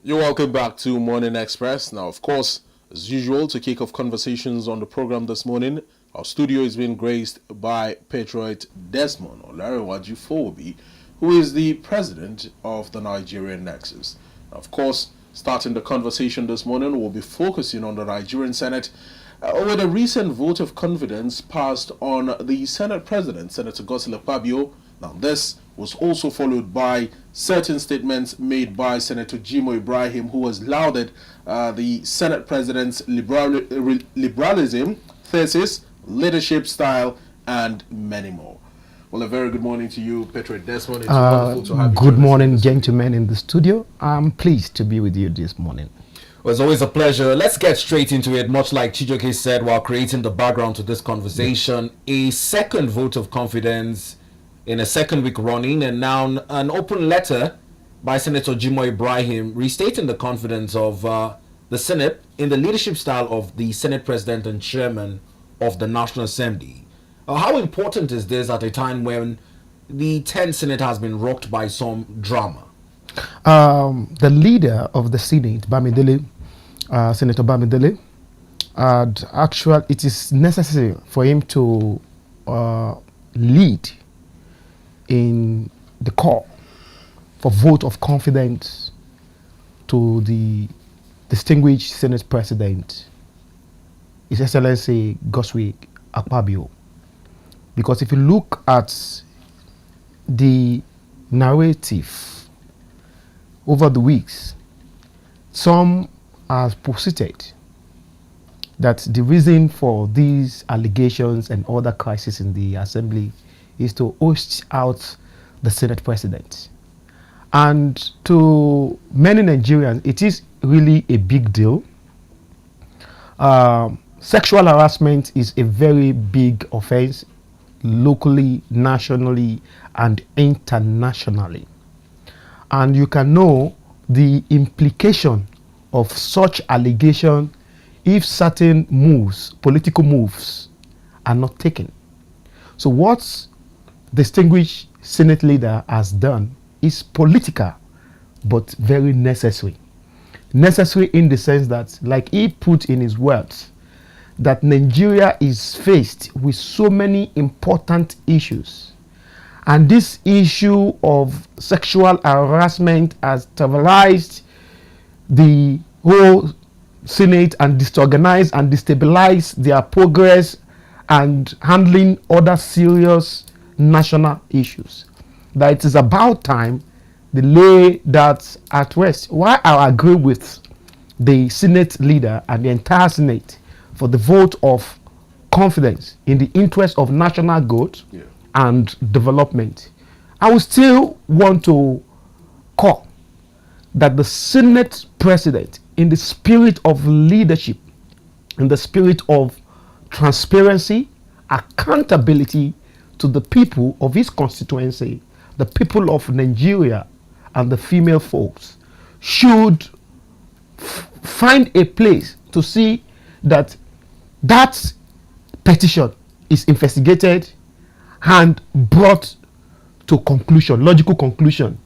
You're welcome back to Morning Express. Now, of course, as usual, to kick off conversations on the program this morning, our studio is being graced by Patriot Desmond or Patriot Fowobi, who is the president of the Nigerian Nexus. Now, of course, starting the conversation this morning, we'll be focusing on the Nigerian Senate with a recent vote of confidence passed on the Senate President, Senator Godswill Akpabio. Now, this was also followed by certain statements made by Senator Jimoh Ibrahim, who has lauded the Senate President's liberalism, thesis, leadership style, and many more. Well, a very good morning to you, Patriot Desmond. It's wonderful to have you. Good morning, gentlemen in the studio. I'm pleased to be with you this morning. Well, it's always a pleasure. Let's get straight into it. Much like Chijoke said while creating the background to this conversation, a second vote of confidence in a second week running, and now an open letter by Senator Jimoh Ibrahim restating the confidence of the Senate in the leadership style of the Senate President and Chairman of the National Assembly. How important is this at a time when the 10th Senate has been rocked by some drama? The leader of the Senate, Senator Bamidele, it is necessary for him to lead in the call for vote of confidence to the distinguished Senate President, His Excellency Godswill Akpabio. Because if you look at the narrative over the weeks, some have posited that the reason for these allegations and other crises in the Assembly is to host out the Senate President. And to many Nigerians, it is really a big deal. Sexual harassment is a very big offense locally, nationally, and internationally. And you can know the implication of such allegation if certain moves, political moves, are not taken. So what distinguished Senate leader has done is political, but very necessary. Necessary in the sense that, like he put in his words, that Nigeria is faced with so many important issues. And this issue of sexual harassment has terrorized the whole Senate and disorganized and destabilized their progress and handling other serious national issues. That it is about time they lay that at rest. Why I agree with the Senate leader and the entire Senate for the vote of confidence in the interest of national good and development. I would still want to call that the Senate President, in the spirit of leadership, in the spirit of transparency, accountability to the people of his constituency, the people of Nigeria and the female folks, should find a place to see that that petition is investigated and brought to conclusion, logical conclusion.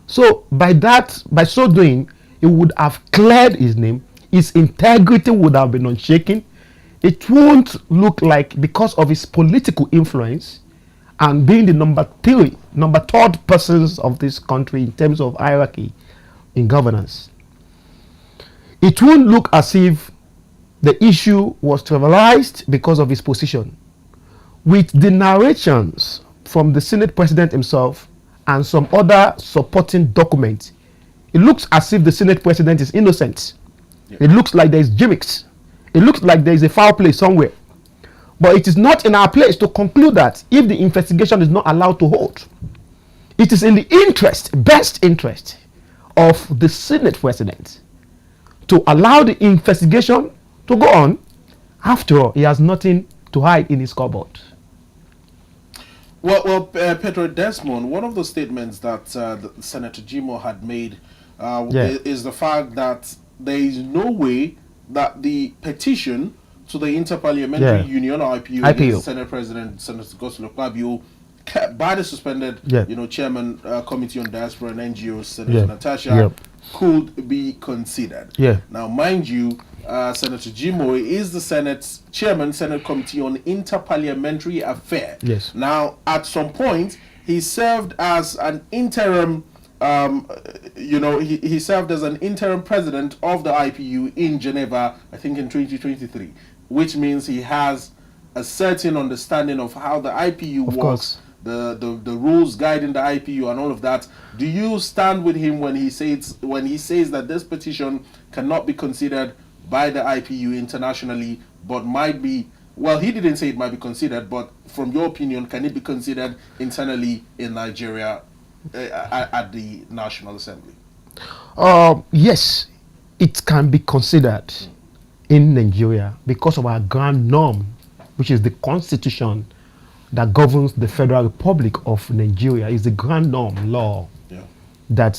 So by so doing, it would have cleared his name, his integrity would have been unshaken. It won't look like, because of his political influence and being the third persons of this country in terms of hierarchy in governance, it won't look as if the issue was trivialized because of his position. With the narrations from the Senate President himself and some other supporting documents, it looks as if the Senate President is innocent. It looks like there is gimmicks. It looks like there is a foul play somewhere. But it is not in our place to conclude that if the investigation is not allowed to hold. It is in the best interest of the Senate President to allow the investigation to go on. After all, he has nothing to hide in his cupboard. Well, Pedro Desmond, one of the statements that Senator Jimoh had made is the fact that there is no way that the petition to the Interparliamentary Union, or IPU, against Senate President Senator Godswill Akpabio by the suspended, Yeah. chairman Committee on Diaspora and NGOs, Senator Yeah. Natasha, Yeah. could be considered. Yeah. Now, mind you, Senator Jimoh is the Senate's chairman, Senate Committee on Interparliamentary Affairs. Yes. Now, at some point, he served as an interim. He served as an interim president of the IPU in Geneva, I think in 2023, which means he has a certain understanding of how the IPU Of works, course. the rules guiding the IPU and all of that. Do you stand with him when he says that this petition cannot be considered by the IPU internationally, but might be? Well, he didn't say it might be considered, but from your opinion, can it be considered internally in Nigeria at the National Assembly? Yes, it can be considered in Nigeria because of our grand norm, which is the constitution that governs the Federal Republic of Nigeria. Is the grand norm law that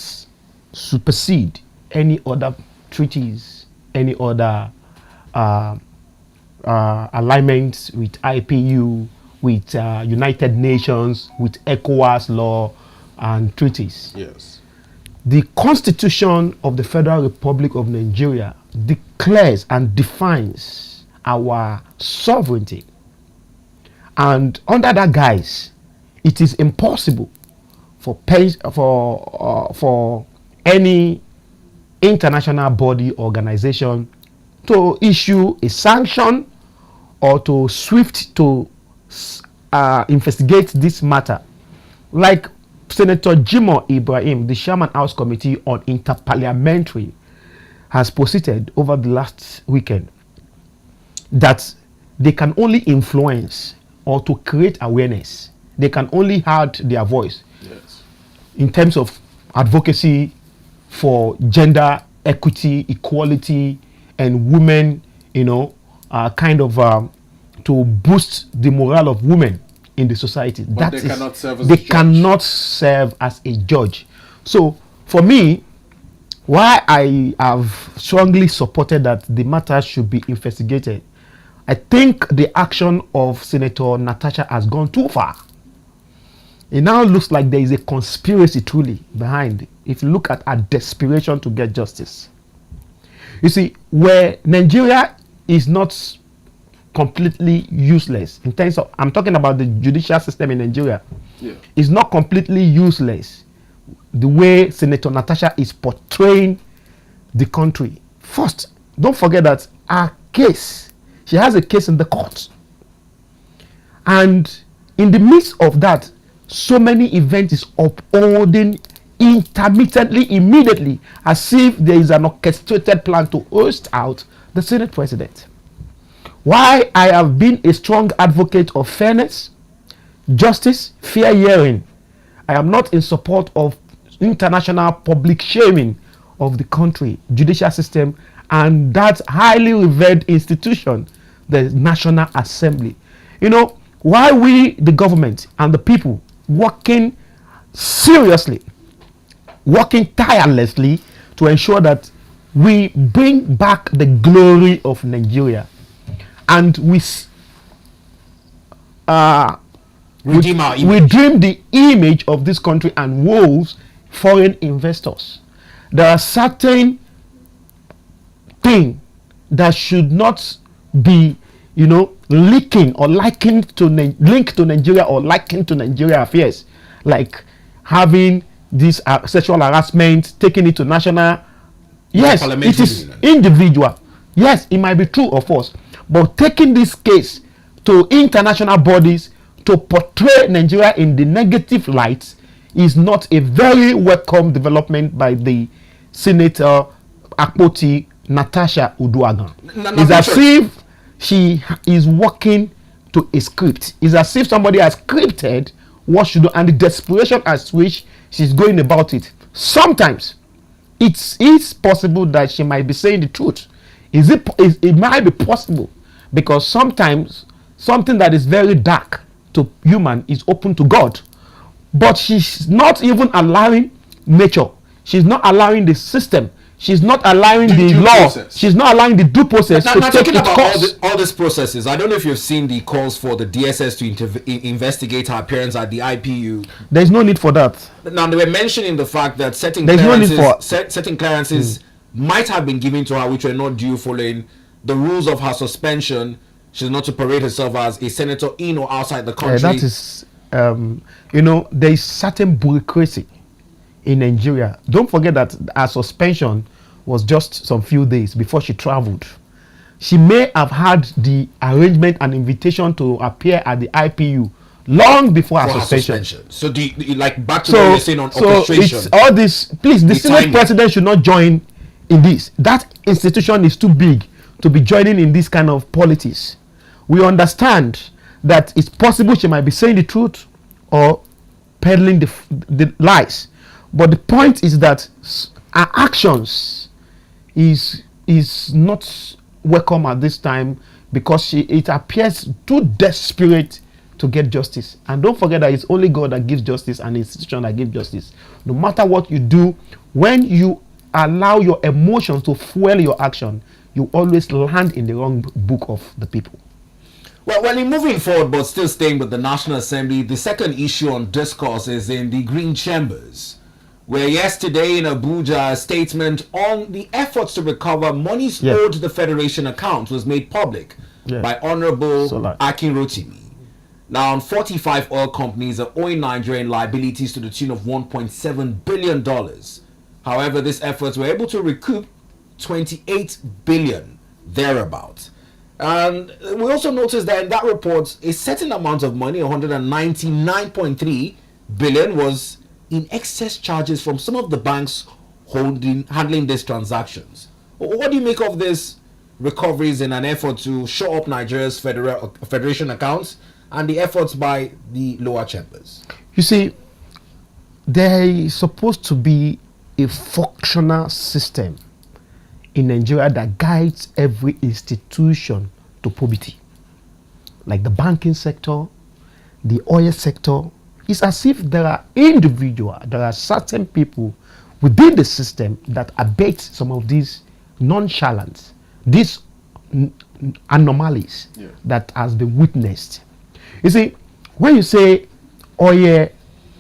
supersede any other treaties, any other alignments with IPU, with United Nations, with ECOWAS law and treaties. Yes. The Constitution of the Federal Republic of Nigeria declares and defines our sovereignty. And under that guise, it is impossible for any international body organization to issue a sanction or to investigate this matter. Like Senator Jimoh Ibrahim, the Chairman House Committee on Interparliamentary, has posited over the last weekend that they can only influence or to create awareness. They can only add their voice in terms of advocacy for gender equity, equality, and women, to boost the morale of women in the society. But they cannot serve as a they judge. cannot serve as a judge. So for me, why I have strongly supported that the matter should be investigated, I think the action of Senator Natasha has gone too far. It now looks like there is a conspiracy truly behind, if you look at our desperation to get justice. You see, where Nigeria is not completely useless in terms of, I'm talking about the judicial system in Nigeria, is not completely useless the way Senator Natasha is portraying the country. First, don't forget that she has a case in the court. And in the midst of that, so many events is upholding intermittently, immediately, as if there is an orchestrated plan to host out the Senate President. Why I have been a strong advocate of fairness, justice, fair hearing. I am not in support of international public shaming of the country, judicial system, and that highly revered institution, the National Assembly. Why we, the government and the people, working seriously, working tirelessly to ensure that we bring back the glory of Nigeria, and we dream the image of this country and woes foreign investors. There are certain things that should not be, linked to Nigeria or likened to Nigeria affairs, like having this sexual harassment, taking it to national. Yes, it is individual. Yes, it might be true or false, but taking this case to international bodies to portray Nigeria in the negative light is not a very welcome development by the Senator Akpoti Natasha Uduaghan. It's as if she is working to a script. It's as if somebody has scripted what she do, and the desperation as which she's going about it. Sometimes it is possible that she might be saying the truth. It might be possible, because sometimes something that is very dark to human is open to God. But she's not even allowing nature. She's not allowing the system. She's not allowing the due law. process. She's not allowing the due process Now to take talking its about course. all these processes, I don't know if you've seen the calls for the DSS to investigate her appearance at the IPU. There's no need for that. Now they were mentioning the fact that certain There's no need clearances, for- certain clearances might have been given to her which were not due following the rules of her suspension. She's not to parade herself as a senator in or outside the country. That is, there is certain bureaucracy in Nigeria. Don't forget that her suspension was just some few days before she traveled. She may have had the arrangement and invitation to appear at the IPU long before her suspension. So back to what you're saying on orchestration. It's all this. Please, the Senate timing. President should not join in this. That institution is too big to be joining in this kind of politics. We understand that it's possible she might be saying the truth or peddling the lies. But the point is that our actions is not welcome at this time, because it appears too desperate to get justice. And don't forget that it's only God that gives justice and the institution that gives justice. No matter what you do, when you allow your emotions to fuel your action, you always land in the wrong book of the people. Well, in moving forward, but still staying with the National Assembly, the second issue on discourse is in the Green Chambers, where yesterday in Abuja, a statement on the efforts to recover monies owed to the Federation account was made public by Honorable Akin Rotimi. Now, 45 oil companies are owing Nigerian liabilities to the tune of $1.7 billion. However, these efforts were able to recoup 28 billion thereabout. And we also noticed that in that report, a certain amount of money, 199.3 billion, was in excess charges from some of the banks handling these transactions. What do you make of these recoveries in an effort to shore up Nigeria's federation accounts and the efforts by the lower chambers? You see, there is supposed to be a functional system in Nigeria that guides every institution to probity. Like the banking sector, the oil sector. It's as if there are certain people within the system that abate some of these nonchalance, these anomalies that has been witnessed. You see, when you say oil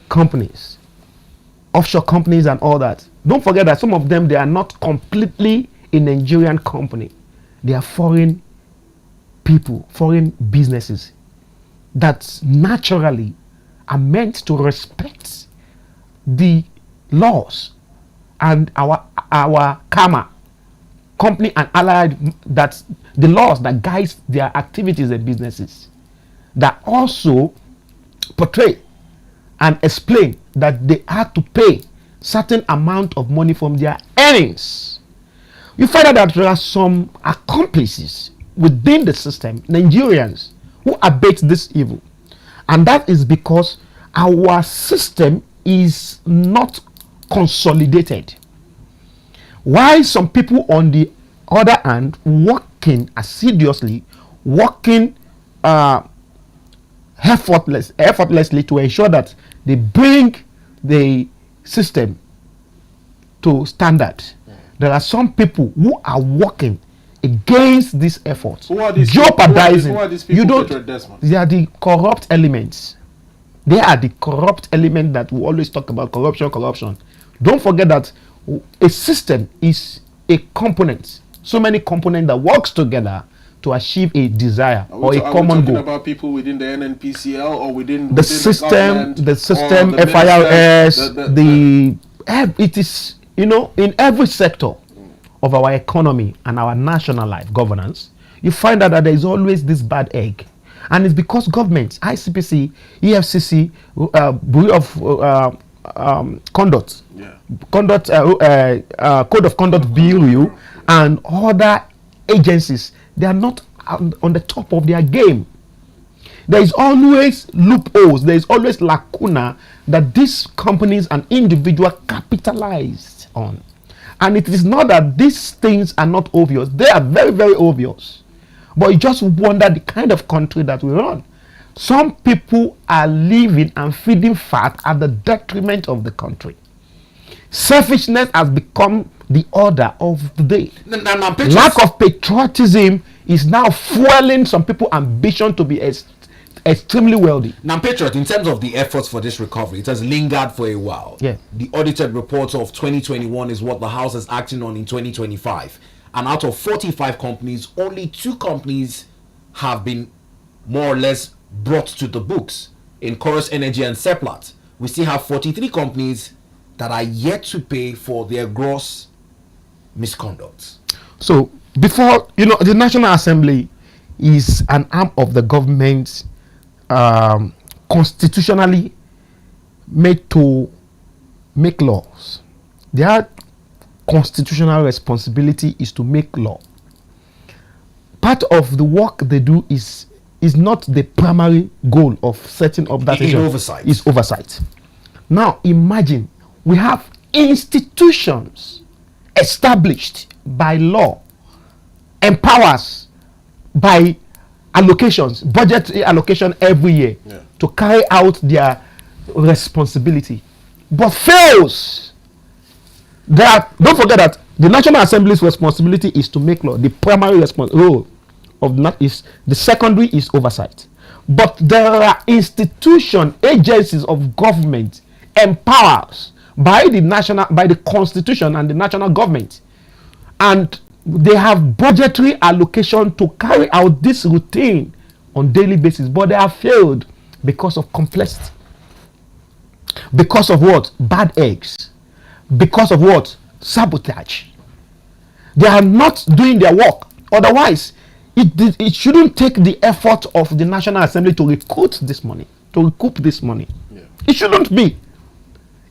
companies, offshore companies and all that, don't forget that some of them, they are not completely a Nigerian company. They are foreign people, foreign businesses that naturally are meant to respect the laws and our karma, company and allied, that the laws that guides their activities and businesses, that also portray and explain that they have to pay certain amount of money from their earnings. You find out that there are some accomplices within the system, Nigerians, who abate this evil. And that is because our system is not consolidated. Why some people on the other hand working assiduously, working effortlessly to ensure that they bring the system to standard. There are some people who are working against this effort, jeopardizing. Who are these people? You don't. Desmond? They are the corrupt elements. They are the corrupt element that we always talk about. Corruption. Don't forget that a system is a component. So many components that works together to achieve a desire or a common goal. Are we talking about people within the NNPCL or within the system, the FIRS, it is, in every sector of our economy and our national life governance, you find out that there is always this bad egg. And it's because governments, ICPC, EFCC, Bureau of Conduct, Code of Conduct Bureau, and other agencies, they are not on the top of their game. There is always loopholes, there is always lacuna that these companies and individuals capitalize on. And it is not that these things are not obvious. They are very, very obvious. But you just wonder the kind of country that we run. Some people are living and feeding fat at the detriment of the country. Selfishness has become the order of the day. Now, Lack of patriotism is now fueling some people's ambition to be extremely wealthy. Now, Patriot, in terms of the efforts for this recovery, it has lingered for a while. Yeah. The audited report of 2021 is what the House is acting on in 2025. And out of 45 companies, only 2 companies have been more or less brought to the books. In Chorus Energy and Seplat, we still have 43 companies that are yet to pay for their gross misconduct. So, before, the National Assembly is an arm of the government constitutionally made to make laws. Their constitutional responsibility is to make law. Part of the work they do is not the primary goal of setting up that oversight. Is oversight. Now imagine we have institutions established by law, empowers by allocations, budget allocation every year to carry out their responsibility, but fails. Don't forget that the National Assembly's responsibility is to make law. The primary role of that is the secondary is oversight. But there are institutions, agencies of government empowers by the constitution and the national government, and they have budgetary allocation to carry out this routine on daily basis, but they have failed because of complexity, because of what? Bad eggs, because of what? Sabotage. They are not doing their work. Otherwise, it shouldn't take the effort of the National Assembly to recoup this money. Yeah. It shouldn't be.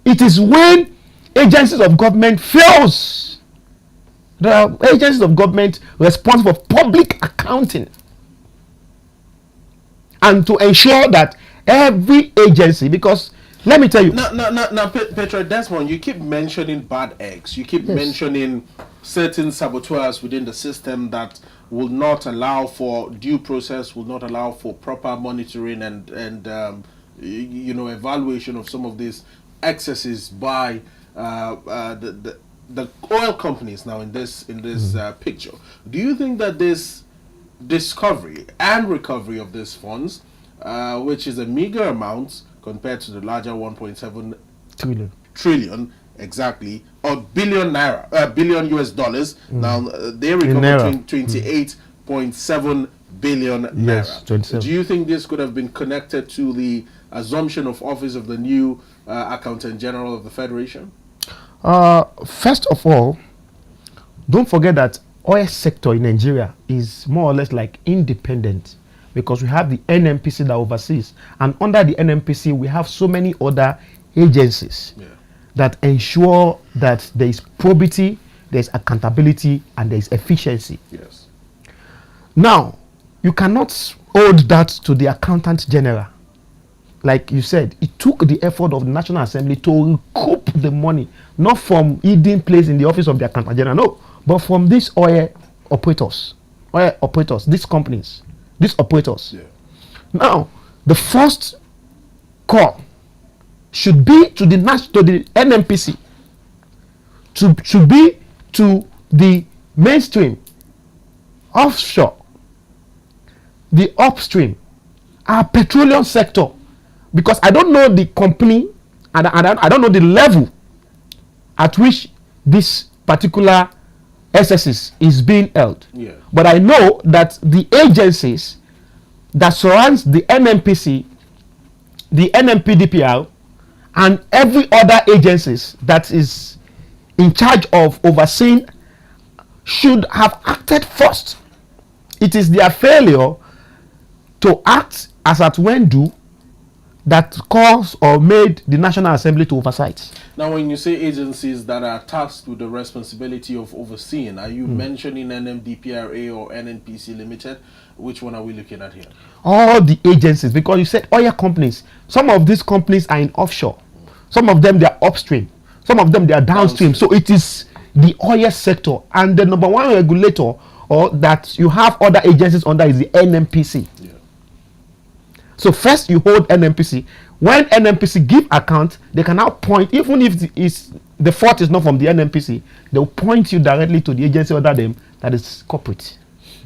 It is when agencies of government fails. There are agencies of government responsible for public accounting and to ensure that every agency, because let me tell you. Now, Patriot Desmond, you keep mentioning bad eggs. You keep mentioning certain saboteurs within the system that will not allow for due process, will not allow for proper monitoring and evaluation of some of these excesses by the oil companies. Now, in this picture, do you think that this discovery and recovery of these funds, which is a meager amount compared to the larger 1.7 trillion exactly, or billion US dollars. Now they recovered 28.7 billion naira. 27. Do you think this could have been connected to the assumption of office of the new Accountant General of the Federation? First of all, don't forget that oil sector in Nigeria is more or less like independent, because we have the NNPC that oversees, and under the NNPC we have so many other agencies that ensure that there is probity, there is accountability, and there is efficiency. Yes. Now, you cannot hold that to the Accountant General. Like you said, it took the effort of the National Assembly to recoup the money, not from hidden place in the office of the Accountant General, no, but from these oil operators, these companies, these operators. Yeah. Now, the first call should be to the NNPC, should be to the mainstream, offshore, the upstream, our petroleum sector, because I don't know the company and I don't know the level at which this particular SSS is being held. Yeah. But I know that the agencies that surrounds the NNPC, the NNPDPR, and every other agencies that is in charge of overseeing should have acted first. It is their failure to act as at when due that caused or made the National Assembly to oversight. Now, when you say agencies that are tasked with the responsibility of overseeing, are you mentioning NMDPRA or NNPC Limited? Which one are we looking at here? All the agencies, because you said oil companies. Some of these companies are in offshore. Some of them, they are upstream. Some of them, they are downstream. So it is the oil sector. And the number one regulator or that you have other agencies under is the NNPC. Yeah. So first you hold NNPC. When NNPC give account, they can now point, even if the fault is not from the NNPC, they'll point you directly to the agency under them that is corporate.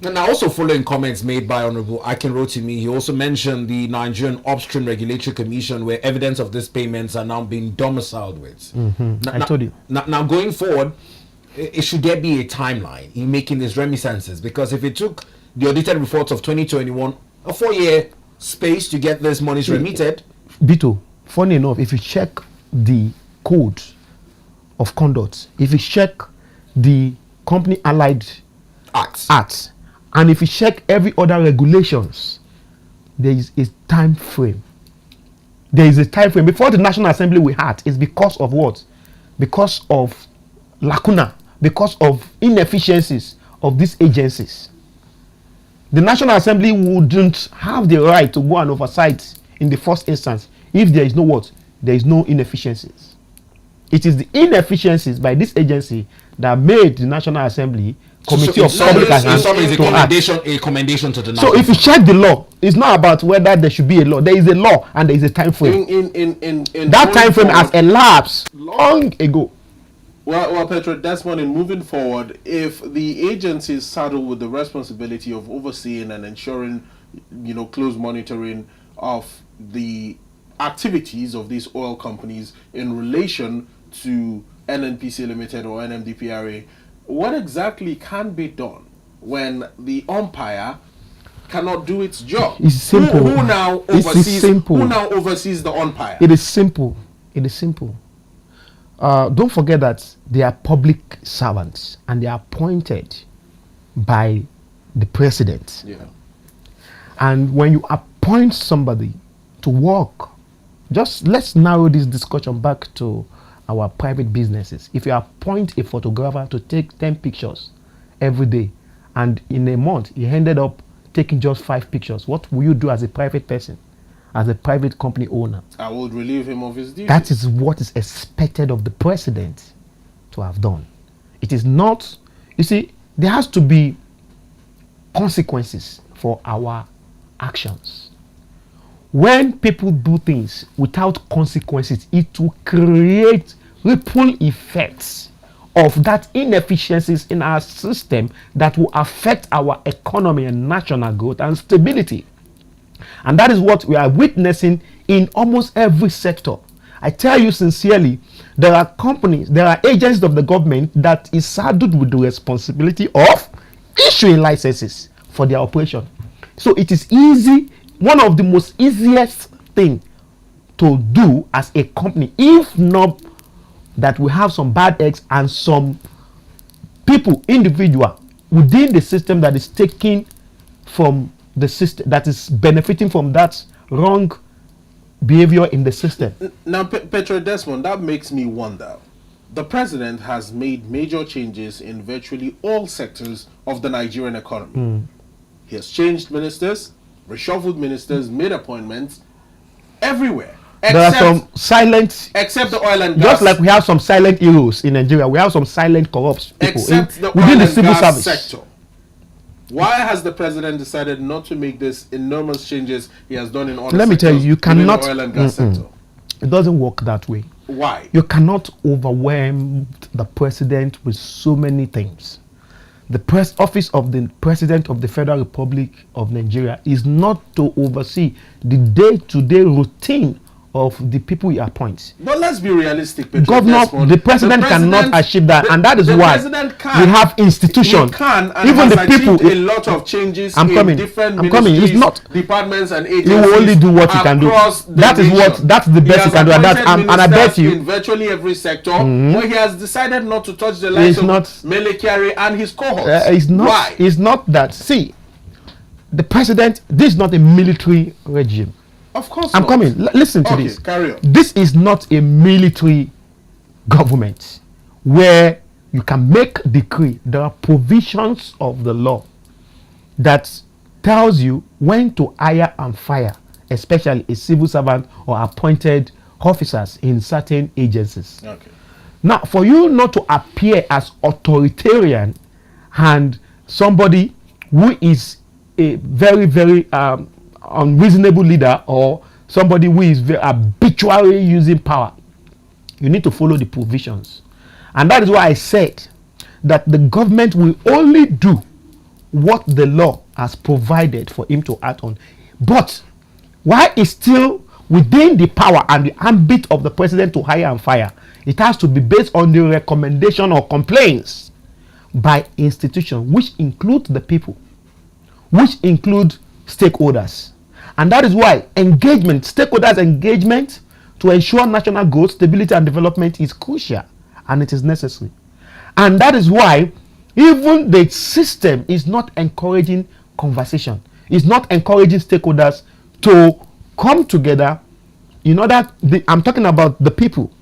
And now, also following comments made by Honorable Akinrotimi, he also mentioned the Nigerian Upstream Regulatory Commission, where evidence of these payments are now being domiciled with. I told you. Now, going forward, should there be a timeline in making these remittances? Because if it took the audited reports of 2021 a 4-year space to get these monies remitted. Bito, funny enough, if you check the code of conduct, if you check the company allied acts, and if you check every other regulations, there is a time frame. There is a time frame. Before the National Assembly we had, is because of what? Because of lacuna, because of inefficiencies of these agencies. The National Assembly wouldn't have the right to go and oversight in the first instance if there is no what? There is no inefficiencies. It is the inefficiencies by this agency that made the National Assembly Committee of Public Accounts a commendation to the National. So if you check the law, it's not about whether there should be a law. There is a law and there is a time frame. That time frame has elapsed long ago. Well, Patriot Desmond, in moving forward, if the agency is saddled with the responsibility of overseeing and ensuring, close monitoring of the activities of these oil companies in relation to NNPC Limited or NMDPRA, what exactly can be done when the umpire cannot do its job? It's simple. Who now oversees the umpire? It is simple. It is simple. Don't forget that they are public servants and they are appointed by the president. Yeah. And when you appoint somebody to work, let's narrow this discussion back to our private businesses. If you appoint a photographer to take 10 pictures every day, and in a month he ended up taking just 5 pictures, what will you do as a private person, as a private company owner? I would relieve him of his duty. That is what is expected of the president to have done. It is not, you see, there has to be consequences for our actions. When people do things without consequences, it will create ripple effects of that inefficiencies in our system that will affect our economy and national growth and stability. And that is what we are witnessing in almost every sector. I tell you sincerely, there are companies, there are agencies of the government that is saddled with the responsibility of issuing licenses for their operation. So it is easy, one of the most easiest thing to do as a company, if not that we have some bad eggs and some people, individual within the system that is taking from the system, that is benefiting from that wrong behavior in the system. Now, Petro Desmond, that makes me wonder. The president has made major changes in virtually all sectors of the Nigerian economy. He has changed ministers, reshuffled ministers, made appointments everywhere. There are some silent, except the oil and gas. Just like we have some silent heroes in Nigeria, we have some silent corrupt people within the civil service sector. Why has the president decided not to make this enormous changes he has done in all Let me tell you, you cannot. The oil and gas sector? It doesn't work that way. Why? You cannot overwhelm the president with so many things. The office of the President of the Federal Republic of Nigeria is not to oversee the day-to-day routine of the people he appoints. But let's be realistic, Pedro. The president cannot achieve that, and that is why we have institutions. Even the people, a lot of changes in different ministries, It's not departments and agencies. He will only do what he can do. That's the best he can do, and I bet you in virtually every sector. But he has decided not to touch the likes of Mele Kyari and his cohorts. Why? It's not that. See, the president. This is not a military regime. Of course I'm coming. Listen to this. Carry on. This is not a military government where you can make decree. There are provisions of the law that tells you when to hire and fire, especially a civil servant or appointed officers in certain agencies. Okay. Now, for you not to appear as authoritarian and somebody who is a very, very unreasonable leader or somebody who is very habitually using power, you need to follow the provisions. And that is why I said that the government will only do what the law has provided for him to act on. But while it's still within the power and the ambit of the president to hire and fire, it has to be based on the recommendation or complaints by institutions, which include the people, which include stakeholders. And that is why engagement, stakeholders' engagement to ensure national growth, stability, and development is crucial, and it is necessary. And that is why even the system is not encouraging conversation, is not encouraging stakeholders to come together in order, I'm talking about the people,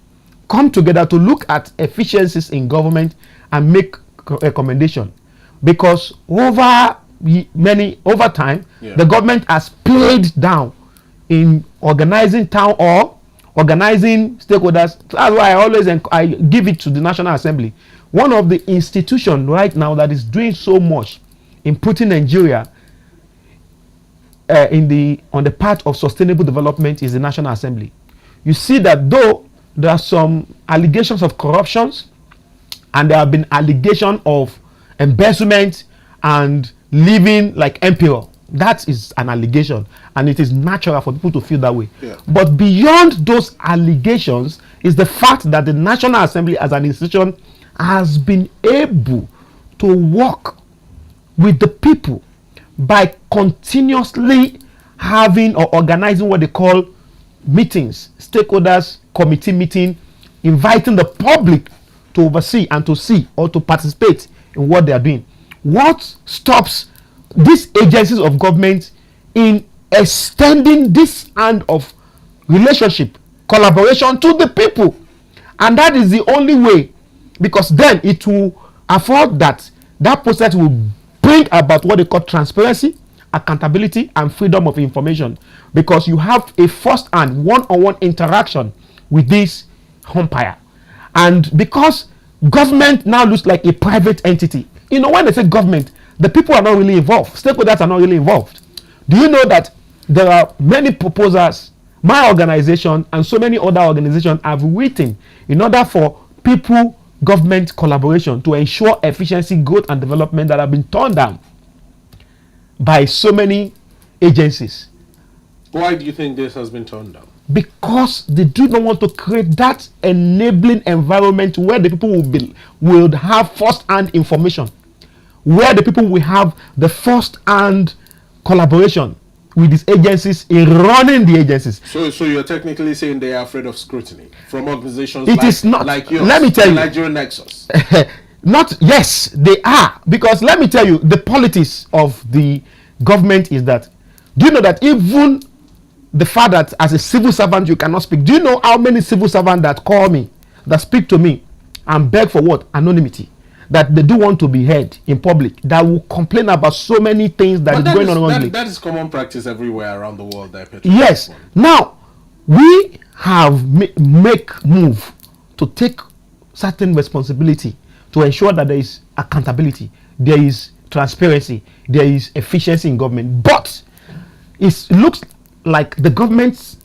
come together to look at efficiencies in government and make recommendation. Because over time, the government has played down in organizing town hall, organizing stakeholders. That's why I give it to the National Assembly. One of the institutions right now that is doing so much in putting Nigeria on the path of sustainable development is the National Assembly. You see that though there are some allegations of corruptions and there have been allegations of embezzlement and living like emperor, that is an allegation, and it is natural for people to feel that way. But beyond those allegations is the fact that the National Assembly as an institution has been able to work with the people by continuously having or organizing what they call meetings, stakeholders, committee meeting, inviting the public to oversee and to see or to participate in what they are doing. What stops these agencies of government in extending this hand of relationship, collaboration to the people? And that is the only way, because then it will afford that process will bring about what they call transparency, accountability, and freedom of information, because you have a first-hand, one-on-one interaction with this umpire. And because government now looks like a private entity, you know, when they say government, the people are not really involved, stakeholders are not really involved. Do you know that there are many proposals my organization and so many other organizations have written in order for people government collaboration to ensure efficiency, growth, and development that have been turned down by so many agencies? Why do you think this has been turned down? Because they do not want to create that enabling environment where the people will have first-hand information, where the people will have the first-hand collaboration with these agencies in running the agencies. So you're technically saying they are afraid of scrutiny from organizations like yours, let me tell you, Nigerian Nexus. Not, yes, they are. Because let me tell you, the politics of the government is that, do you know that even the fact that as a civil servant you cannot speak? Do you know how many civil servants that call me, that speak to me and beg for what? Anonymity. That they do want to be heard in public, that will complain about so many things that is going on wrongly. That is common practice everywhere around the world. Yes. Now, we have make move to take certain responsibility to ensure that there is accountability, there is transparency, there is efficiency in government. But it looks like the government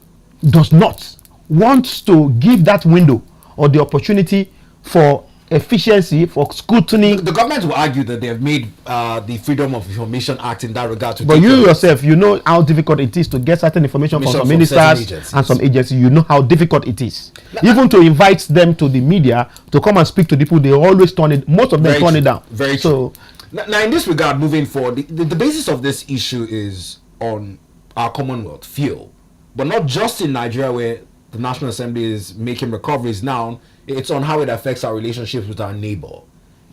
does not want to give that window or the opportunity for efficiency, for scrutiny. The government will argue that they have made the Freedom of Information Act in that regard. But you yourself, you know how difficult it is to get certain information from some ministers and some agencies. You know how difficult it is. Even to invite them to the media to come and speak to people, they always turn it. Most of them turn it down. Very true. Now, in this regard, moving forward, the basis of this issue is on our Commonwealth feel, but not just in Nigeria, where the National Assembly is making recoveries now. It's on how it affects our relationships with our neighbor.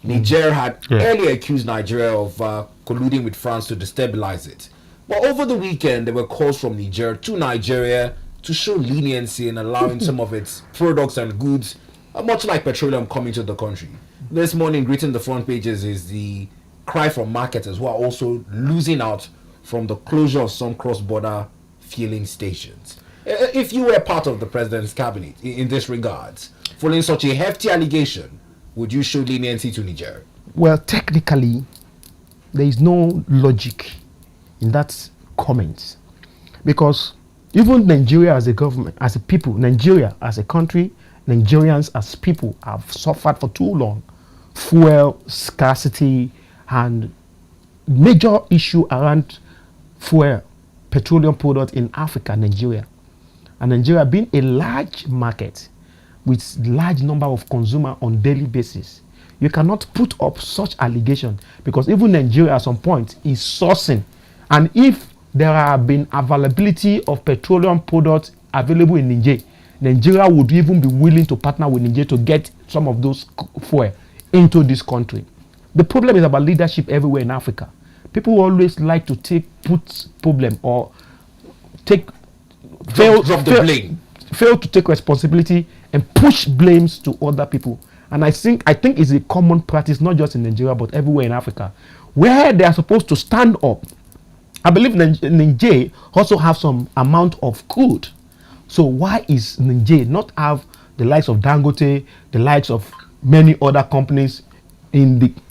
Niger had earlier accused Nigeria of colluding with France to destabilize it. But over the weekend, there were calls from Niger to Nigeria to show leniency in allowing some of its products and goods, much like petroleum, coming to the country. This morning, greeting the front pages is the cry from marketers who are also losing out from the closure of some cross-border fueling stations. If you were part of the president's cabinet in this regard, following such a hefty allegation, would you show leniency to Niger? Well, technically, there is no logic in that comment, because Even Nigeria as a government, as a people, Nigeria as a country, Nigerians as people have suffered for too long. Fuel scarcity and major issue around fuel, petroleum products in Africa, Nigeria. And Nigeria being a large market with large number of consumers on daily basis. You cannot put up such allegation because even Nigeria at some point is sourcing. And if there have been availability of petroleum products available in Niger, Nigeria would even be willing to partner with Niger to get some of those fuel into this country. The problem is about leadership everywhere in Africa. People always like to put problem or fail to take responsibility and push blames to other people. And I think it's a common practice, not just in Nigeria, but everywhere in Africa, where they are supposed to stand up. I believe Niger also have some amount of crude. So why is Niger not have the likes of Dangote, the likes of many other companies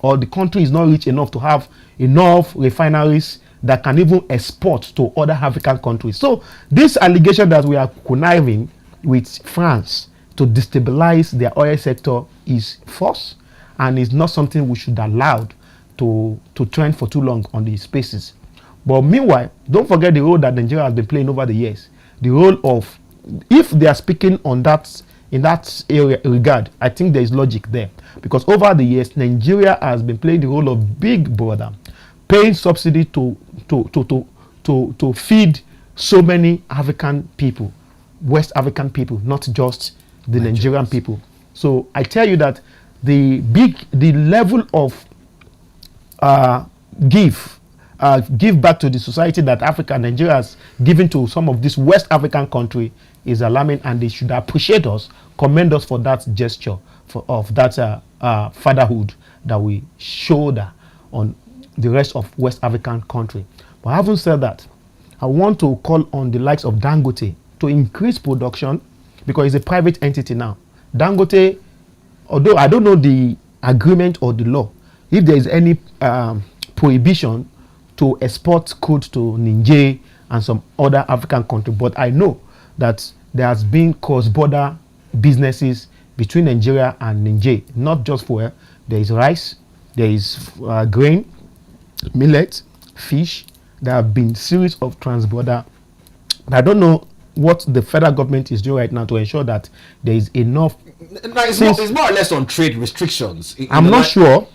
or the country is not rich enough to have enough refineries that can even export to other African countries? So this allegation that we are conniving with France to destabilize their oil sector is false and is not something we should allow to trend for too long on these spaces. But meanwhile, don't forget the role that Nigeria has been playing over the years. The role of, if they are speaking on that, in that area regard, I think there is logic there. Because over the years, Nigeria has been playing the role of big brother, paying subsidy to feed so many African people, West African people, not just the Nigerian people. So I tell you that the level of give back to the society that Africa and Nigeria has given to some of this West African country is alarming, and they should appreciate us, commend us for that gesture, of that fatherhood that we shoulder on the rest of West African country. But having said that, I want to call on the likes of Dangote to increase production, because it's a private entity now. Dangote, although I don't know the agreement or the law, if there is any prohibition to export crude to Niger and some other African country, but I know that there has been cross-border businesses between Nigeria and Niger, not just for there is rice, there is grain, millet, fish. There have been series of trans-border. I don't know what the federal government is doing right now to ensure that there is enough. No, it's more or less on trade restrictions. I'm not sure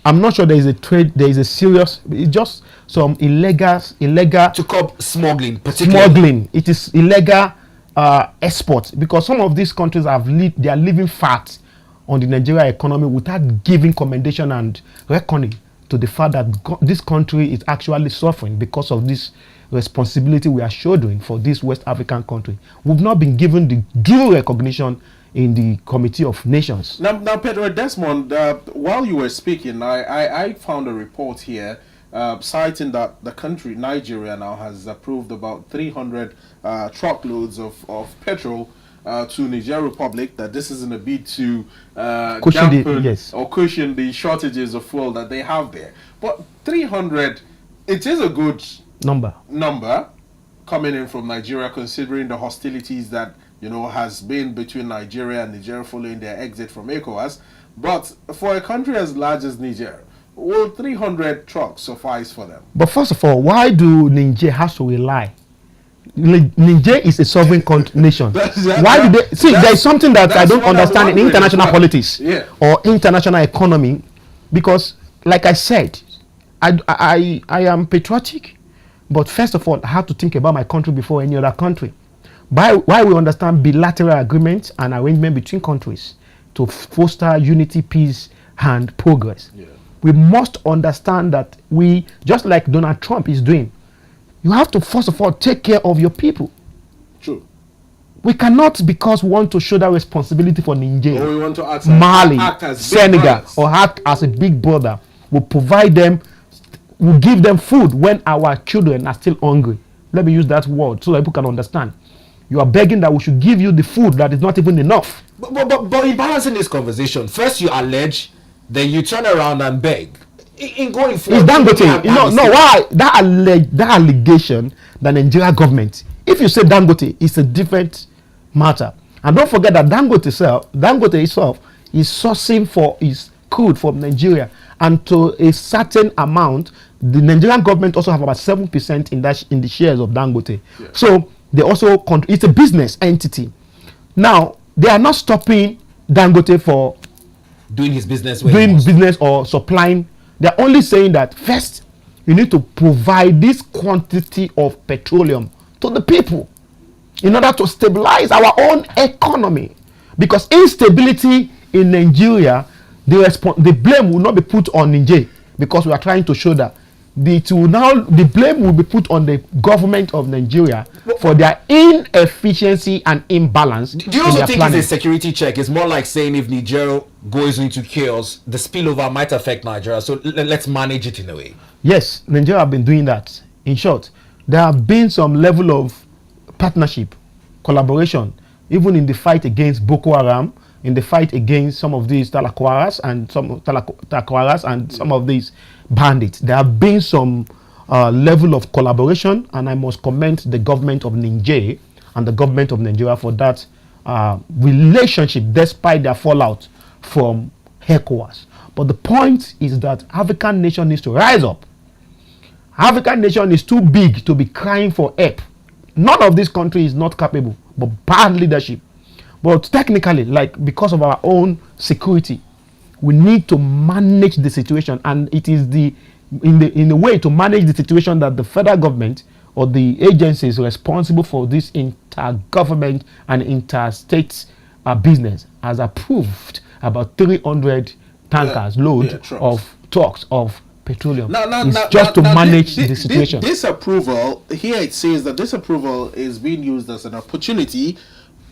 there is a trade. There is a serious. It's just some illegal to curb smuggling. Particularly. Smuggling. It is illegal export, because some of these countries they are living fat on the Nigeria economy without giving commendation and reckoning to the fact that this country is actually suffering because of this responsibility we are shouldering for this West African country. We've not been given the due recognition in the Committee of Nations. Now Pedro Desmond, while you were speaking, I found a report here citing that the country, Nigeria, now has approved about 300 truckloads of petrol to Niger Republic, that this is in a bid to dampen or cushion the shortages of fuel that they have there. But 300, it is a good number coming in from Nigeria, considering the hostilities that has been between Nigeria and Niger following their exit from ECOWAS. But for a country as large as Niger, will 300 trucks suffice for them? But first of all, why do Niger have to rely? Niger is a sovereign nation. Why do they see? There is something that I don't understand in international politics or international economy, because, like I said, I am patriotic, but first of all, I have to think about my country before any other country. Why we understand bilateral agreements and arrangement between countries to foster unity, peace, and progress. We must understand that we, just like Donald Trump is doing, you have to first of all take care of your people. True. We cannot, because we want to show that responsibility for Niger, or we want to act Mali, as Senegal, or act as a big brother. We'll provide them, we'll give them food when our children are still hungry. Let me use that word so that people can understand. You are begging that we should give you the food that is not even enough. But in balancing this conversation, first you allege, then you turn around and beg. In going forward, it's Dangote. Why that allegation that Nigeria government If you say Dangote, it's a different matter. And don't forget that Dangote itself is sourcing for its crude from Nigeria, and to a certain amount, the Nigerian government also have about 7% in the shares of Dangote. Yeah. So they also it's a business entity. Now they are not stopping Dangote for doing his business, or supplying. They're only saying that first you need to provide this quantity of petroleum to the people in order to stabilize our own economy, because instability in Nigeria, the blame will not be put on Niger, because we are trying to show that the blame will be put on the government of Nigeria for their inefficiency and imbalance. Do you also think it's a security check? It's more like saying if Niger goes into chaos, the spillover might affect Nigeria, so let's manage it in a way. Yes, Nigeria have been doing that. In short, there have been some level of partnership, collaboration, even in the fight against Boko Haram, in the fight against some of these Talakwaras and some of these bandits. There have been some level of collaboration, and I must commend the government of Niger and the government of Nigeria for that relationship, despite their fallout from ECOWAS. But the point is that African nation needs to rise up. African nation is too big to be crying for help. None of this country is not capable, but bad leadership. But technically, like, because of our own security, we need to manage the situation, and it is in a way to manage the situation that the federal government or the agencies responsible for this intergovernment and interstate business has approved about 300 tankers load of trucks of petroleum. Just to manage the situation. This approval, here it says that this approval is being used as an opportunity,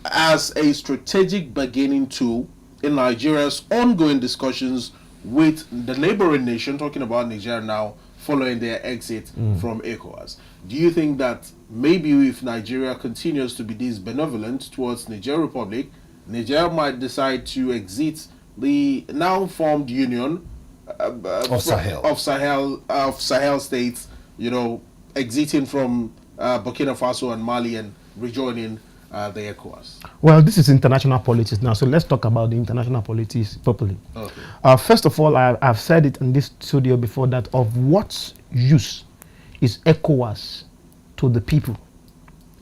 as a strategic bargaining tool in Nigeria's ongoing discussions with the neighboring nation, talking about Nigeria now, following their exit from ECOWAS. Do you think that maybe if Nigeria continues to be this benevolent towards Niger Republic, Nigeria might decide to exit the now formed union of Sahel states, exiting from Burkina Faso and Mali and rejoining the ECOWAS? Well, this is international politics now, so let's talk about the international politics properly. Okay. First of all, I've said it in this studio before, that of what use is ECOWAS to the people?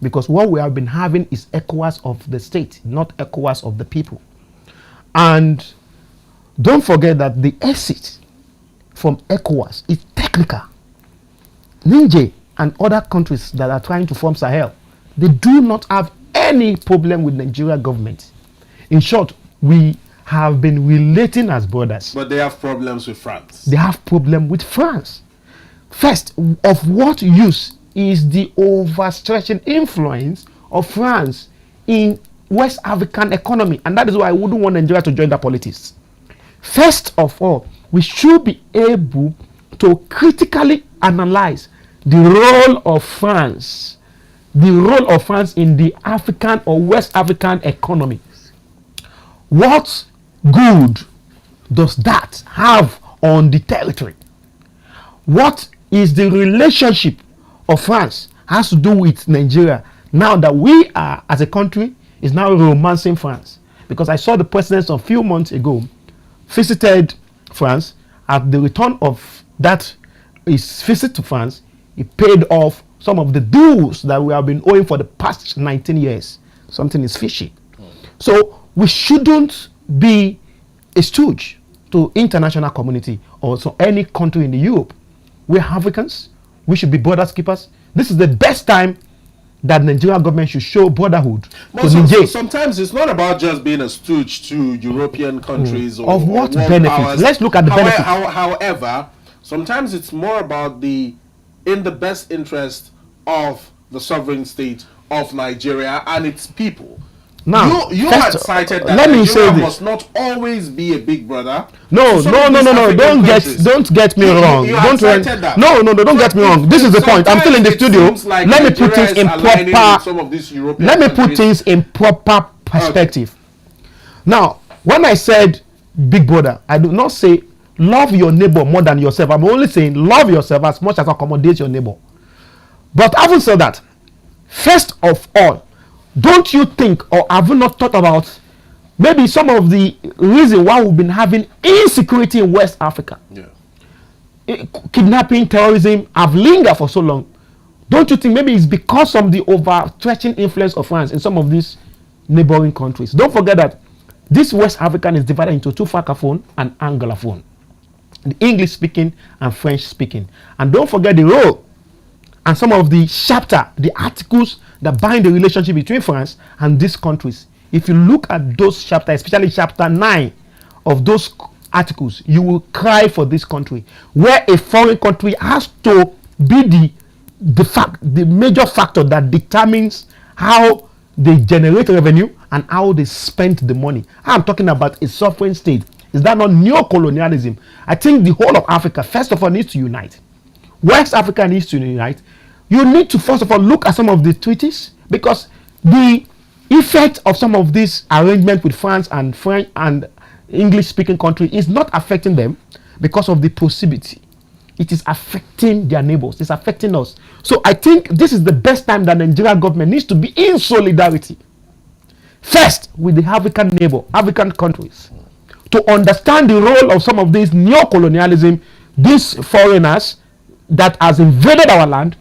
Because what we have been having is ECOWAS of the state, not ECOWAS of the people. And don't forget that the exit from ECOWAS is technical. Niger and other countries that are trying to form Sahel, they do not have any problem with Nigeria government. In short, we have been relating as brothers. But they have problems with France. They have problem with France. First, of what use is the overstretching influence of France in West African economy? And that is why I wouldn't want Nigeria to join the politics. First of all, we should be able to critically analyze the role of France in the African or West African economy. What good does that have on the territory? What is the relationship of France has to do with Nigeria now that we are, as a country, is now romancing France? Because I saw the president a few months ago visited France. At the return of his visit to France, he paid off some of the dues that we have been owing for the past 19 years. Something is fishy. So we shouldn't be a stooge to international community or to any country in Europe. We're Africans. We should be borders keepers. This is the best time that Nigerian government should show brotherhood to Niger. Sometimes it's not about just being a stooge to European countries or of what or benefit? powers. Let's look at the benefit. However, sometimes it's more about in the best interest of the sovereign state of Nigeria and its people. Now, you had cited that Nigeria must not always be a big brother. No. Don't get me wrong. Don't get me wrong. This is the point. I'm still in the studio. Like let me put things in proper. Some of these European let me put things in proper perspective. Okay. Now, when I said big brother, I do not say love your neighbor more than yourself. I'm only saying love yourself as much as accommodate your neighbor. But having said that, First of all, don't you think, or have you not thought about maybe some of the reason why we've been having insecurity in West Africa? Yeah. Kidnapping, terrorism have lingered for so long. Don't you think maybe it's because of the overstretching influence of France in some of these neighboring countries? Don't forget that this West African is divided into two francophone and anglophone, the English speaking and French speaking. And don't forget the role and some of the chapter, the articles that bind the relationship between France and these countries. If you look at those chapters, especially chapter 9 of those articles, you will cry for this country, where a foreign country has to be the major factor that determines how they generate revenue and how they spend the money. I'm talking about a sovereign state. Is that not neo-colonialism? I think the whole of Africa, first of all, needs to unite. West Africa needs to unite. You need to first of all look at some of the treaties, because the effect of some of this arrangement with France and English-speaking country is not affecting them because of the proximity. It is affecting their neighbors. It's affecting us. So I think this is the best time that the Nigerian government needs to be in solidarity. First, with the African countries, to understand the role of some of these neo-colonialism, these foreigners that has invaded our land,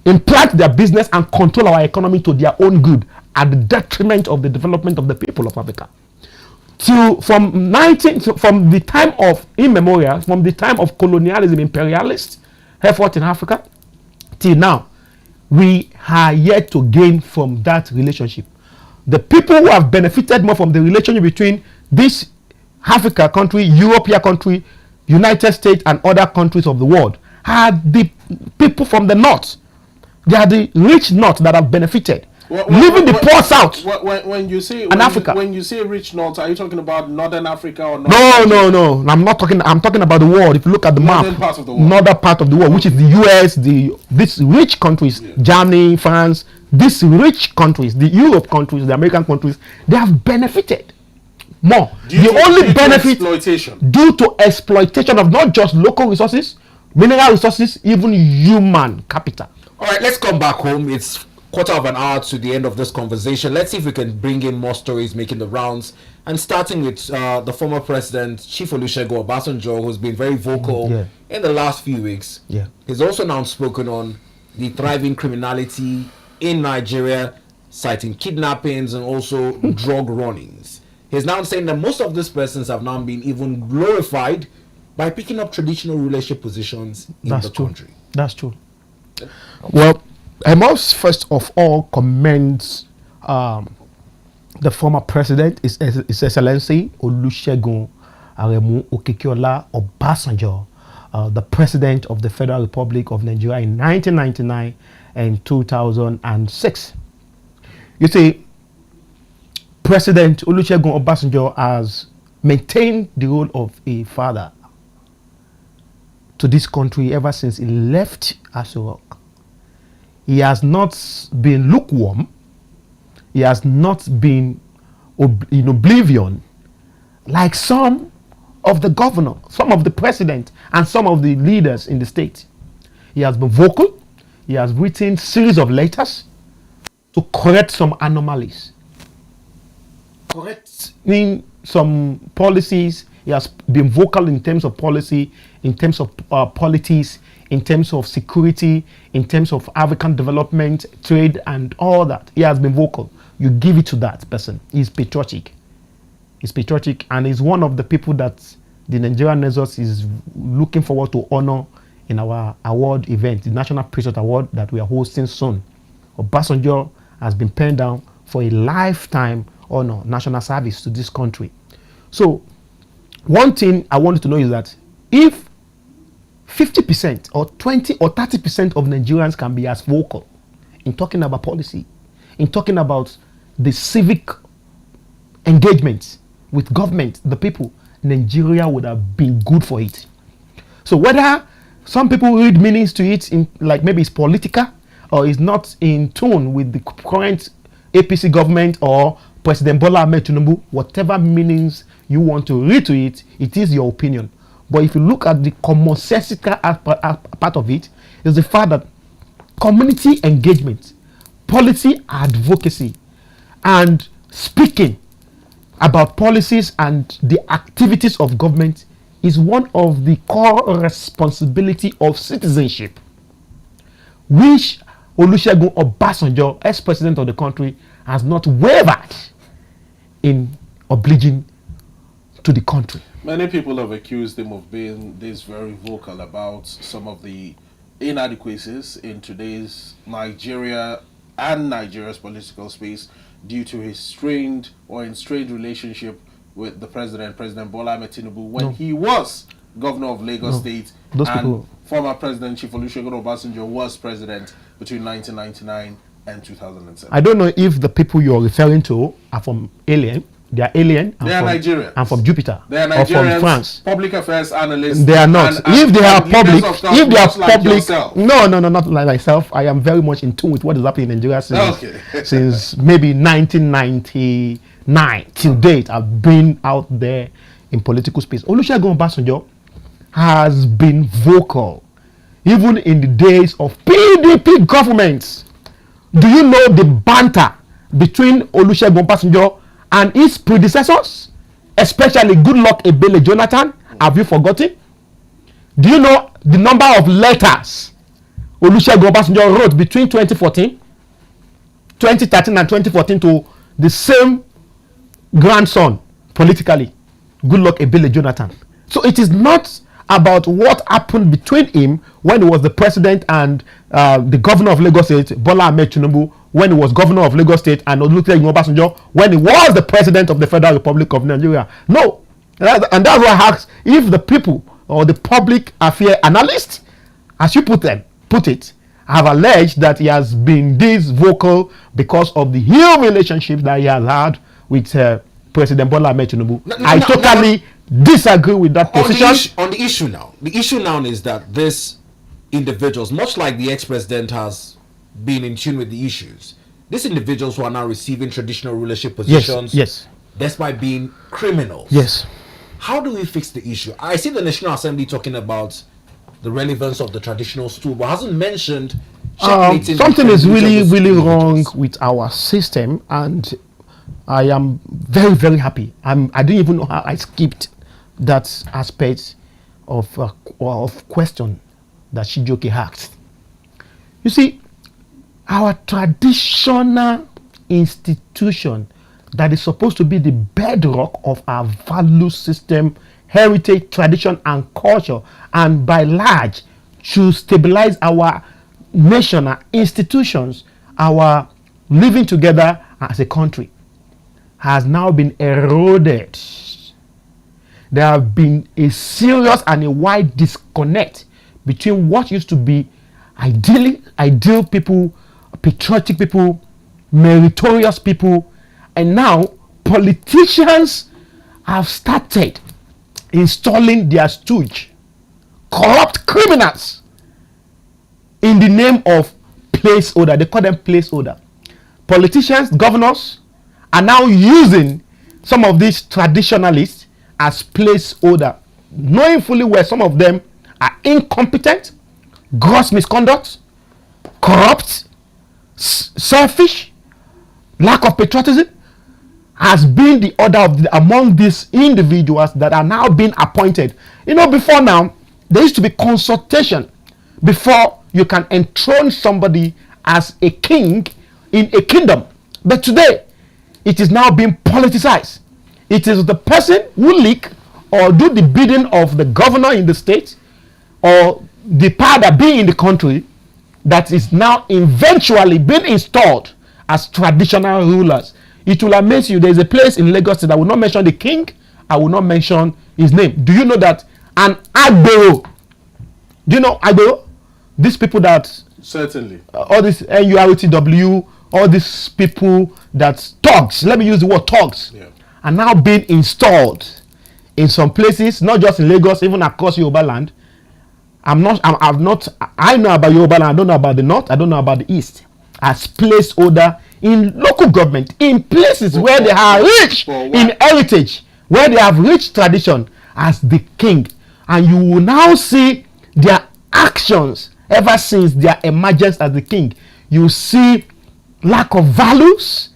implant their business and control our economy to their own good at the detriment of the development of the people of Africa. From the time of immemorial, from the time of colonialism, imperialist effort in Africa, till now, we are yet to gain from that relationship. The people who have benefited more from the relationship between this Africa country, European country, United States, and other countries of the world are the people from the north. They are the rich north that have benefited, leaving the poor south. When you say Africa, when you say rich north, are you talking about northern Africa or no? I'm not talking. I'm talking about the world. If you look at the map, part of the world. Northern part of the world, which is the U.S., these rich countries, Germany, France, these rich countries, the Europe countries, the American countries, they have benefited more. The only benefit due to exploitation of not just local resources, mineral resources, even human capital. All right, let's come back home. It's quarter of an hour to the end of this conversation. Let's see if we can bring in more stories making the rounds. And starting with the former president, Chief Olusegun Obasanjo, who's been very vocal in the last few weeks. Yeah. He's also now spoken on the thriving criminality in Nigeria, citing kidnappings and also drug runnings. He's now saying that most of these persons have now been even glorified by picking up traditional rulership positions in the country. That's true. Well, I must first of all commend the former president, His Excellency Olusegun Okekiola Obasanjo, the president of the Federal Republic of Nigeria in 1999 and 2006. You see, President Olusegun Obasanjo has maintained the role of a father to this country ever since he left Aso Rock. He has not been lukewarm. He has not been in oblivion like some of the governor, some of the president, and some of the leaders in the state. He has been vocal. He has written series of letters to correct some anomalies, correcting some policies. He has been vocal in terms of policy, in terms of politics, in terms of security, in terms of African development, trade, and all that. He has been vocal. You give it to that person. He's patriotic. He's patriotic, and he's one of the people that the Nigerian Nexus is looking forward to honor in our award event, the National Patriot Award that we are hosting soon. Obasanjo has been penned down for a lifetime honor, national service to this country. So, one thing I wanted to know is that if 50% or 20 or 30% of Nigerians can be as vocal in talking about policy, in talking about the civic engagement with government, the people, Nigeria would have been good for it. So whether some people read meanings to it in like maybe it's political or is not in tune with the current APC government or President Bola Ahmed Tinubu, whatever meanings you want to read to it, it is your opinion. But if you look at the commonsensical part of it, is the fact that community engagement, policy advocacy and speaking about policies and the activities of government is one of the core responsibility of citizenship, which Olusegun Obasanjo, ex-president of the country, has not wavered in obliging to the country. Many people have accused him of being this very vocal about some of the inadequacies in today's Nigeria and Nigeria's political space due to his strained relationship with the President Bola Ahmed Tinubu, when he was governor of Lagos State, and former President Chief Olusegun Obasanjo was president between 1999 and 2007. I don't know if the people you're referring to are from alien. They are alien. They are Nigerians. And from Jupiter. They are Nigerians. Or from France. Public affairs analysts. They are not. If they are public, no, not like myself. I am very much in tune with what is happening in Nigeria since maybe 1999 till date. I've been out there in political space. Olusegun Obasanjo has been vocal, even in the days of PDP governments. Do you know the banter between Olusegun Obasanjo and his predecessors, especially Goodluck Ebele Jonathan? Have you forgotten? Do you know the number of letters Olusegun Obasanjo wrote between 2013 and 2014 to the same grandson politically, Goodluck Ebele Jonathan? So it is not about what happened between him when he was the president and the governor of Lagos State, Bola Ahmed Tinubu, when he was governor of Lagos State, and Olusegun Obasanjo when he was the president of the Federal Republic of Nigeria. No. And that's why I ask if the people or the public affairs analysts, as you put it, have alleged that he has been this vocal because of the ill relationship that he has had with President Bola Ahmed Tinubu. I totally disagree with that position. On the issue now is that these individuals, much like the ex-president has been in tune with the issues, these individuals who are now receiving traditional rulership positions, yes, despite being criminals. Yes. How do we fix the issue? I see the National Assembly talking about the relevance of the traditional stool, but hasn't mentioned something is really wrong with our system, and I am very, very happy. I didn't even know how I skipped that aspect of question that Chijoke asked. You see, our traditional institution that is supposed to be the bedrock of our value system, heritage, tradition, and culture, and by large to stabilize our nation, our institutions, our living together as a country, has now been eroded. There have been a serious and a wide disconnect between what used to be ideal people, patriotic people, meritorious people, and now politicians have started installing their stooge, corrupt criminals, in the name of placeholder. They call them placeholder. Politicians, governors are now using some of these traditionalists as placeholder, knowing fully well some of them are incompetent, gross misconduct, corrupt, selfish, lack of patriotism, has been the order among these individuals that are now being appointed. You know, before now, there used to be consultation before you can enthrone somebody as a king in a kingdom. But today, it is now being politicized. It is the person who leak or do the bidding of the governor in the state or the power that be in the country that is now eventually being installed as traditional rulers. It will amaze you. There is a place in Lagos that I will not mention the king. I will not mention his name. Do you know that an Agbero? Do you know Agbero? These people that certainly all this NURTW, all these people that thugs. Let me use the word thugs. Yeah. Are now being installed in some places, not just in Lagos, even across Yoruba land. I know about Yoruba land. I don't know about the north. I don't know about the east. As placeholder in local government, in places where they are rich in heritage, where they have rich tradition, as the king. And you will now see their actions ever since their emergence as the king. You see lack of values,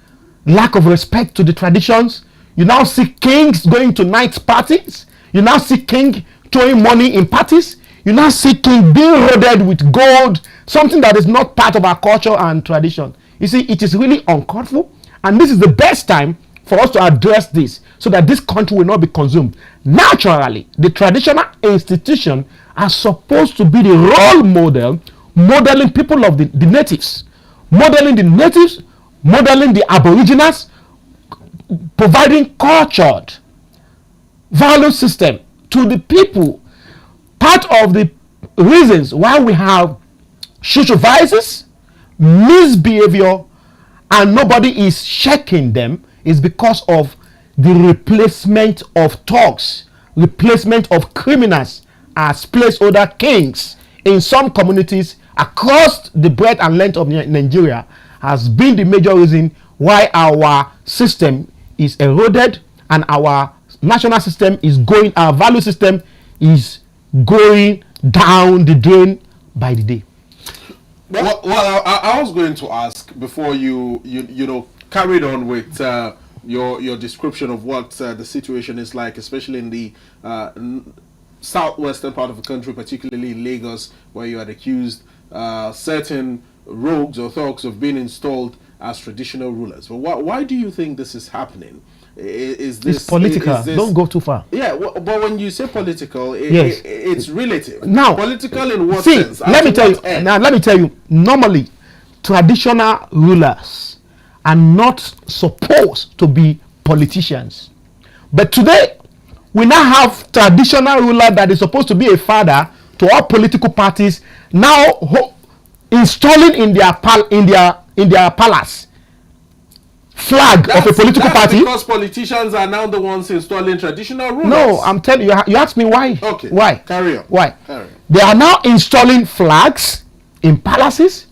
lack of respect to the traditions. You now see kings going to night parties. You now see king throwing money in parties. You now see king being loaded with gold, something that is not part of our culture and tradition. You see, it is really uncalled for, and this is the best time for us to address this so that this country will not be consumed. Naturally, the traditional institution are supposed to be the role model, modeling people of the natives, modeling the natives, modeling the aboriginals, providing cultured value system to the people. Part of the reasons why we have social vices, misbehavior, and nobody is checking them is because of the replacement of thugs, replacement of criminals as placeholder kings in some communities across the breadth and length of Nigeria has been the major reason why our system is eroded and our national system is going, our value system is going down the drain by the day. Well, I was going to ask before you carried on with your description of what the situation is like, especially in the southwestern part of the country, particularly Lagos, where you had accused certain rogues or thugs of being installed as traditional rulers. But why do you think this is happening? Is this it's political? Is this, don't go too far. Yeah, but when you say political, yes, it's relative. Now, political in what see, sense? let me tell you. Now, let me tell you. Normally, traditional rulers are not supposed to be politicians, but today we now have traditional ruler that is supposed to be a father to all political parties now installing in their palace flag of a political party. Because politicians are now the ones installing traditional rulers. No, I'm telling you. You asked me why. Okay. Why? Carry on. Why? Carry on. They are now installing flags in palaces.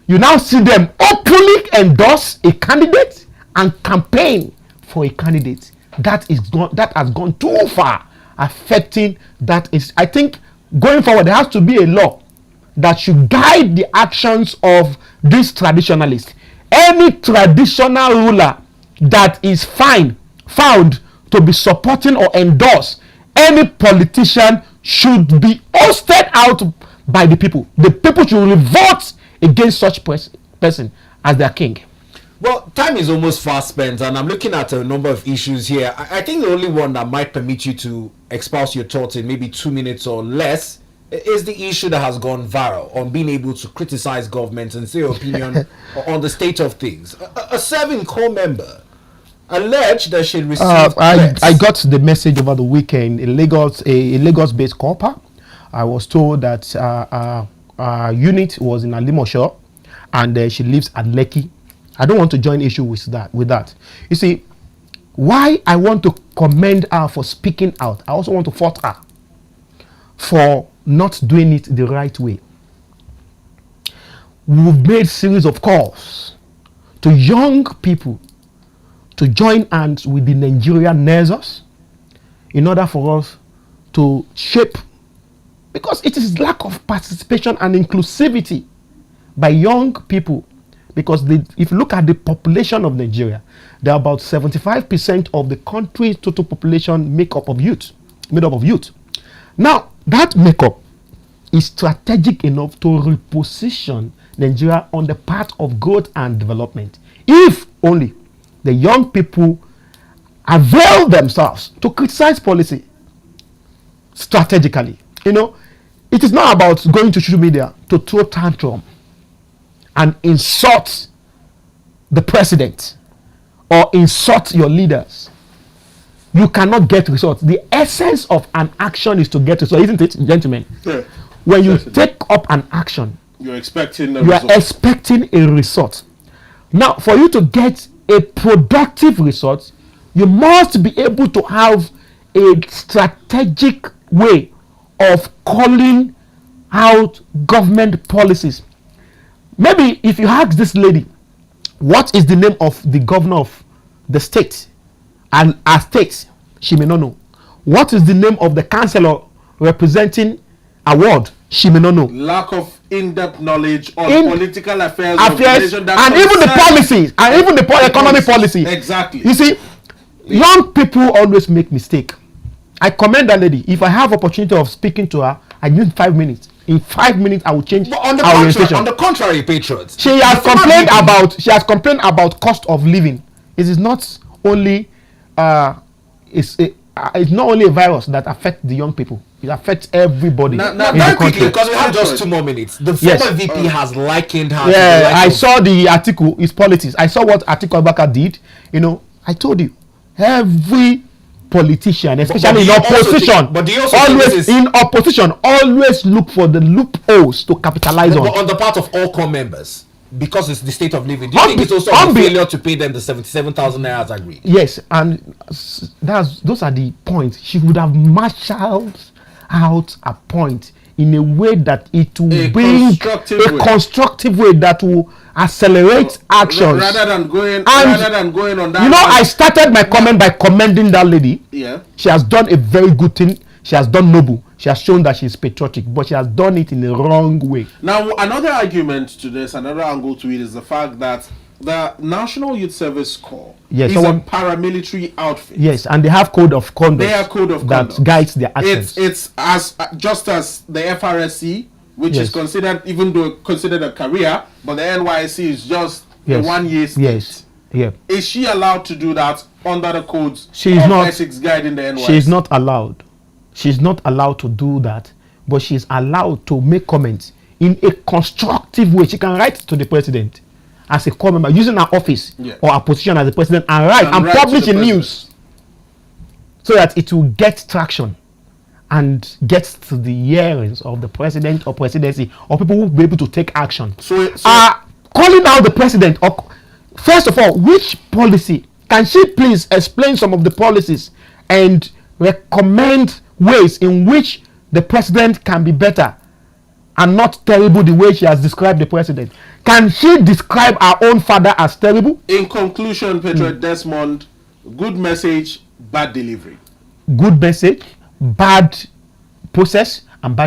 You now see them openly endorse a candidate and campaign for a candidate. That has gone too far, affecting that is. I think going forward there has to be a law that should guide the actions of these traditionalists. Any traditional ruler that is found to be supporting or endorse any politician should be ousted out by the people. The people should revolt against such person as their king. Well, time is almost fast spent, and I'm looking at a number of issues here. I think the only one that might permit you to espouse your thoughts in maybe 2 minutes or less is the issue that has gone viral on being able to criticize government and say your opinion on the state of things. A serving core member alleged that she received I got the message over the weekend in Lagos, a Lagos-based corper. I was told that our unit was in Alimosho and she lives at Lekki. I don't want to join issue with that. You see, why I want to commend her for speaking out, I also want to fault her for not doing it the right way. We've made series of calls to young people to join hands with the Nigerian nurses in order for us to shape, because it is lack of participation and inclusivity by young people. Because if you look at the population of Nigeria, there are about 75% of the country's total population made up of youth. Now, that makeup is strategic enough to reposition Nigeria on the path of growth and development. If only the young people avail themselves to criticize policy strategically. It is not about going to social media to throw tantrum and insult the president or insult your leaders. You cannot get results. The essence of an action is to get results, isn't it, gentlemen? Yeah. When you take up an action, you're expecting you are expecting a result. Now, for you to get a productive result, you must be able to have a strategic way of calling out government policies. Maybe if you ask this lady, what is the name of the governor of the state and our state, she may not know. What is the name of the councillor representing a ward? she may not know. Lack of in-depth knowledge on political affairs and even the policies, and even the economic policy. Exactly. You see, young people always make mistake. I commend that lady. If I have opportunity of speaking to her, I need 5 minutes. In 5 minutes, I will change But our orientation. on the contrary, Patriots. She has complained about cost of living. It is not only it's not only a virus that affects the young people. It affects everybody. Now, in the very quickly, country. because we have just 2 more minutes. The former VP has likened her. Yeah, I saw the article. It's politics. I saw what Atiku Abubakar did. You know, I told you, every politician, especially in opposition, always look for the loopholes to capitalize on. On the part of all core members, because it's the state of living. Do you think it's also a failure to pay them the 77,000 naira as agreed? Yes, and those are the points. She would have marshaled out a point in a way that it will bring a constructive way that will accelerate actions rather than going on that. You know, I started my comment by commending that lady. Yeah, she has done a very good thing. She has done noble. She has shown that she is patriotic, but she has done it in the wrong way. Now, another argument to this, another angle to it, is the fact that the National Youth Service Corps is a paramilitary outfit. Yes, and they have code of conduct. They have code of conduct that guides their actions. It's as just as the FRSC, which is considered, even though considered a career, but the NYSC is just a 1 year stint. Yes. Yeah. Is she allowed to do that under the codes of ethics guiding the NYSC? She is not allowed. She's not allowed to do that, but she's allowed to make comments in a constructive way. She can write to the president as a core member using her office or her position as the president and write and publish in news so that it will get traction and get to the hearings of the president or presidency or people who will be able to take action. So calling out the president, or first of all, which policy? Can she please explain some of the policies and recommend ways in which the president can be better and not terrible the way she has described the president? Can she describe her own father as terrible? In conclusion, Patriot Desmond, good message, bad delivery. Good message, bad process,